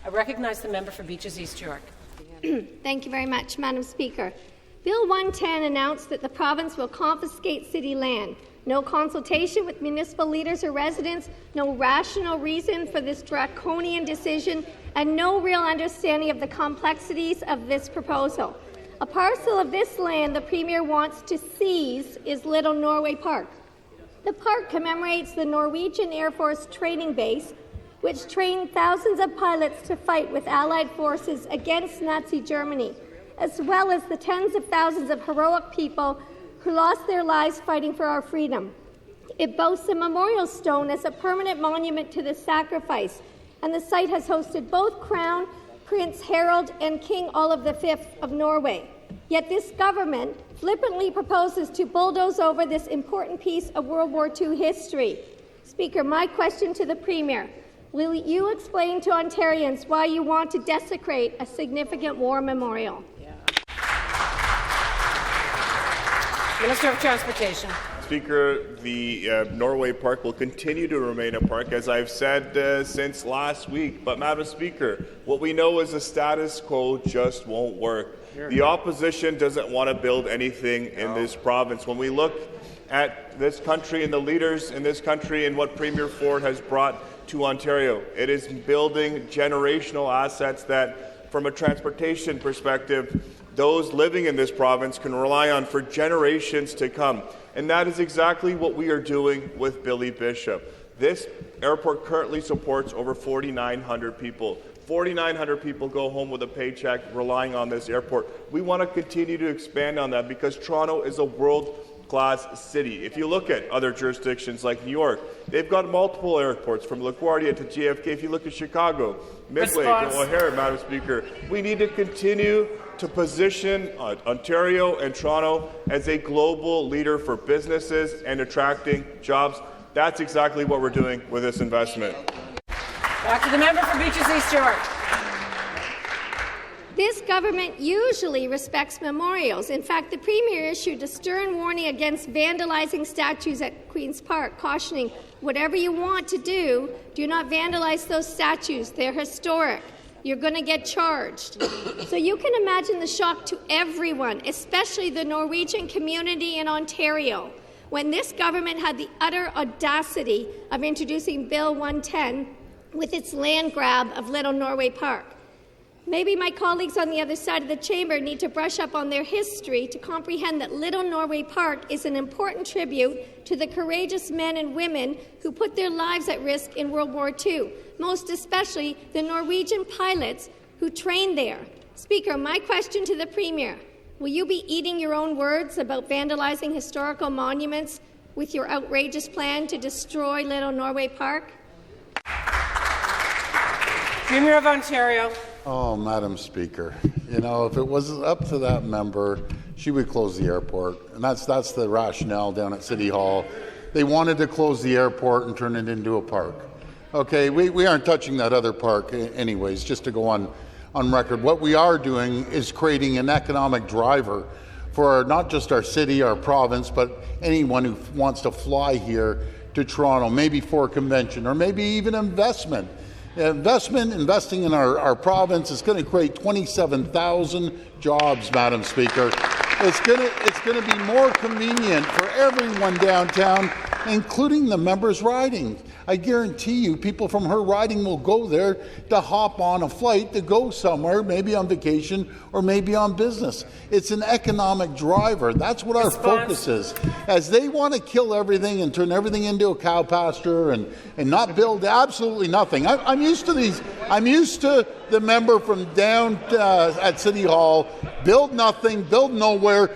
I recognize the member for Beaches East York. Thank you very much, Madam Speaker. Bill 110 announced that the province will confiscate city land. No consultation with municipal leaders or residents, no rational reason for this draconian decision, and no real understanding of the complexities of this proposal. A parcel of this land the Premier wants to seize is Little Norway Park. The park commemorates the Norwegian Air Force training base, which trained thousands of pilots to fight with Allied forces against Nazi Germany, as well as the tens of thousands of heroic people who lost their lives fighting for our freedom. It boasts a memorial stone as a permanent monument to this sacrifice, and the site has hosted both Crown Prince Harald and King Olav V of Norway. Yet this government flippantly proposes to bulldoze over this important piece of World War II history. Speaker, my question to the Premier: will you explain to Ontarians why you want to desecrate a significant war memorial? Minister of Transportation. Speaker, the Norway Park will continue to remain a park, as I've said since last week. But, Madam Speaker, what we know is the status quo just won't work. The opposition doesn't want to build anything in this province. When we look at this country and the leaders in this country and what Premier Ford has brought to Ontario, it is building generational assets that, from a transportation perspective, those living in this province can rely on for generations to come. And that is exactly what we are doing with Billy Bishop. This airport currently supports over 4,900 people. 4,900 people go home with a paycheck relying on this airport. We want to continue to expand on that because Toronto is a world-class city. If you look at other jurisdictions like New York, they've got multiple airports from LaGuardia to JFK. If you look at Chicago, Midway to O'Hare, Madam Speaker, we need to continue to position Ontario and Toronto as a global leader for businesses and attracting jobs. That's exactly what we're doing with this investment. Back to the member for Beaches East York. This government usually respects memorials. In fact, the Premier issued a stern warning against vandalizing statues at Queen's Park, cautioning, whatever you want to do, do not vandalize those statues. They're historic. You're going to get charged. So you can imagine the shock to everyone, especially the Norwegian community in Ontario, when this government had the utter audacity of introducing Bill 110 with its land grab of Little Norway Park. Maybe my colleagues on the other side of the chamber need to brush up on their history to comprehend that Little Norway Park is an important tribute to the courageous men and women who put their lives at risk in World War II, most especially the Norwegian pilots who trained there. Speaker, my question to the Premier: will you be eating your own words about vandalizing historical monuments with your outrageous plan to destroy Little Norway Park? Premier of Ontario. Oh, Madam Speaker, you know, if it was up to that member, she would close the airport. And that's the rationale down at City Hall. They wanted to close the airport and turn it into a park. Okay, we aren't touching that other park anyways, just to go on record. What we are doing is creating an economic driver for not just our city, our province, but anyone who wants to fly here to Toronto, maybe for a convention or maybe even investment. Investing in our province is going to create 27,000 jobs, Madam Speaker. It's going to be more convenient for everyone downtown, including the members' riding. I guarantee you people from her riding will go there to hop on a flight to go somewhere, maybe on vacation or maybe on business. It's an economic driver. That's what our focus is. As they want to kill everything and turn everything into a cow pasture and not build absolutely nothing. I'm used to these. I'm used to the member from down at City Hall, build nothing, build nowhere,